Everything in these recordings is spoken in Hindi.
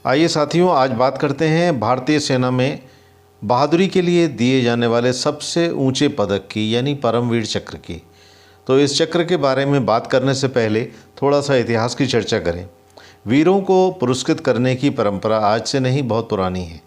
आइए साथियों, आज बात करते हैं भारतीय सेना में बहादुरी के लिए दिए जाने वाले सबसे ऊंचे पदक की, यानी परमवीर चक्र की। तो इस चक्र के बारे में बात करने से पहले थोड़ा सा इतिहास की चर्चा करें। वीरों को पुरस्कृत करने की परंपरा आज से नहीं, बहुत पुरानी है।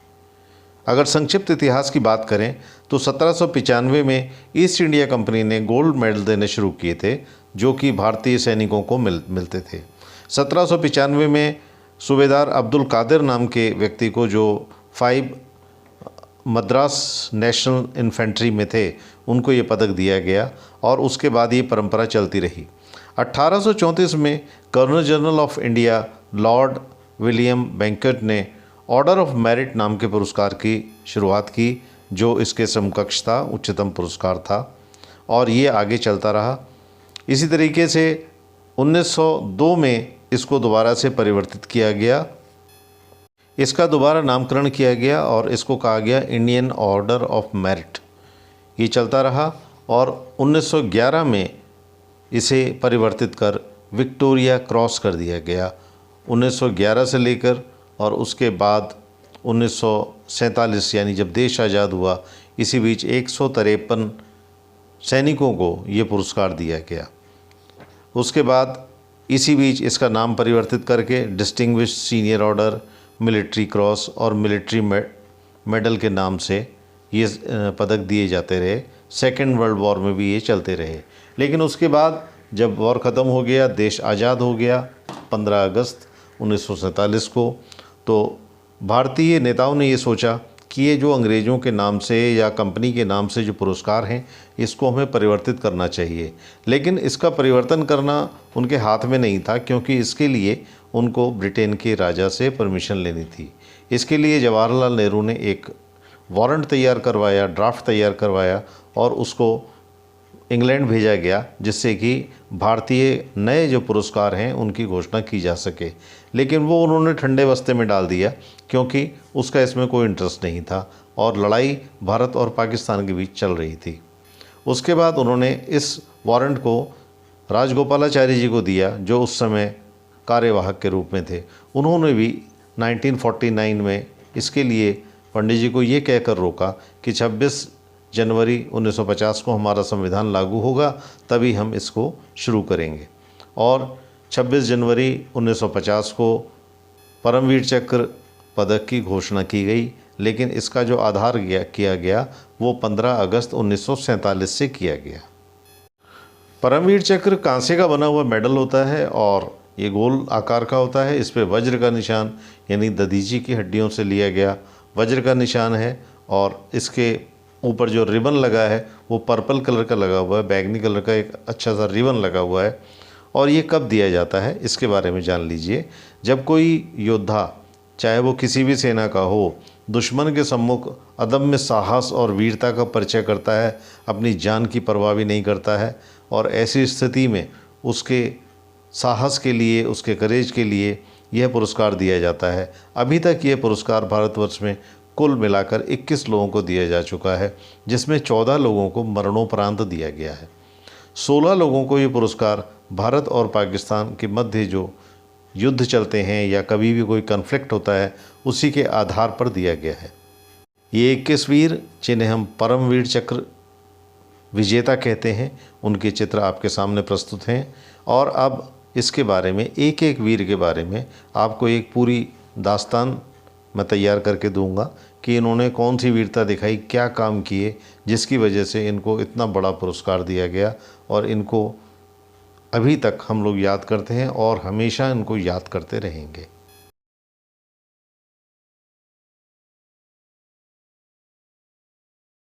अगर संक्षिप्त इतिहास की बात करें तो 1795 में ईस्ट इंडिया कंपनी ने गोल्ड मेडल देने शुरू किए थे, जो कि भारतीय सैनिकों को मिलते थे। 1795 में सूबेदार अब्दुल कादिर नाम के व्यक्ति को, जो 5 मद्रास नेशनल इन्फेंट्री में थे, उनको ये पदक दिया गया और उसके बाद ये परंपरा चलती रही। 1834 में governor general of India Lord William बेंकेट ने ऑर्डर ऑफ मेरिट नाम के पुरस्कार की शुरुआत की, जो इसके समकक्ष था, उच्चतम पुरस्कार था, और ये आगे चलता रहा। इसी तरीके से 1902 में इसको दोबारा से परिवर्तित किया गया, इसका दोबारा नामकरण किया गया और इसको कहा गया इंडियन ऑर्डर ऑफ मेरिट। ये चलता रहा और 1911 में इसे परिवर्तित कर विक्टोरिया क्रॉस कर दिया गया। 1911 से लेकर और उसके बाद 1947 यानी जब देश आज़ाद हुआ, इसी बीच 153 सैनिकों को ये पुरस्कार दिया गया। उसके बाद इसी बीच इसका नाम परिवर्तित करके distinguished senior order, military cross और मिलिट्री मेडल के नाम से ये पदक दिए जाते रहे। सेकेंड वर्ल्ड वॉर में भी ये चलते रहे। लेकिन उसके बाद जब वॉर ख़त्म हो गया, देश आज़ाद हो गया 15 अगस्त 1947 को, तो भारतीय नेताओं ने ये सोचा कि ये जो अंग्रेज़ों के नाम से या कंपनी के नाम से जो पुरस्कार हैं, इसको हमें परिवर्तित करना चाहिए। लेकिन इसका परिवर्तन करना उनके हाथ में नहीं था, क्योंकि इसके लिए उनको ब्रिटेन के राजा से परमिशन लेनी थी। इसके लिए जवाहरलाल नेहरू ने एक वारंट तैयार करवाया, ड्राफ्ट तैयार करवाया और उसको इंग्लैंड भेजा गया, जिससे कि भारतीय नए जो पुरस्कार हैं उनकी घोषणा की जा सके। लेकिन वो उन्होंने ठंडे बस्ते में डाल दिया, क्योंकि उसका इसमें कोई इंटरेस्ट नहीं था और लड़ाई भारत और पाकिस्तान के बीच चल रही थी। उसके बाद उन्होंने इस वारंट को राजगोपालाचारी जी को दिया, जो उस समय कार्यवाहक के रूप में थे। उन्होंने भी 1949 में इसके लिए पंडित जी को ये कहकर रोका कि 26 जनवरी 1950 को हमारा संविधान लागू होगा, तभी हम इसको शुरू करेंगे। और 26 जनवरी 1950 को परमवीर चक्र पदक की घोषणा की गई। लेकिन इसका जो आधार किया गया वो 15 अगस्त 1947 से किया गया। परमवीर चक्र कांसे का बना हुआ मेडल होता है और ये गोल आकार का होता है। इस पे वज्र का निशान, यानी दधीची की हड्डियों से लिया गया वज्र का निशान है, और इसके ऊपर जो रिबन लगा है वो पर्पल कलर का लगा हुआ है, बैगनी कलर का एक अच्छा सा रिबन लगा हुआ है। और ये कब दिया जाता है, इसके बारे में जान लीजिए। जब कोई योद्धा, चाहे वो किसी भी सेना का हो, दुश्मन के सम्मुख अदम्य साहस और वीरता का परिचय करता है, अपनी जान की परवाह भी नहीं करता है, और ऐसी स्थिति में उसके साहस के लिए, उसके करेज के लिए यह पुरस्कार दिया जाता है। अभी तक ये पुरस्कार भारतवर्ष में कुल मिलाकर 21 लोगों को दिया जा चुका है, जिसमें 14 लोगों को मरणोपरांत दिया गया है। 16 लोगों को ये पुरस्कार भारत और पाकिस्तान के मध्य जो युद्ध चलते हैं या कभी भी कोई कन्फ्लिक्ट होता है, उसी के आधार पर दिया गया है। ये 21 वीर, जिन्हें हम परमवीर चक्र विजेता कहते हैं, उनके चित्र आपके सामने प्रस्तुत हैं। और अब इसके बारे में, एक एक वीर के बारे में आपको एक पूरी दास्तान मैं तैयार करके दूंगा कि इन्होंने कौन सी वीरता दिखाई, क्या काम किए, जिसकी वजह से इनको इतना बड़ा पुरस्कार दिया गया। और इनको अभी तक हम लोग याद करते हैं और हमेशा इनको याद करते रहेंगे।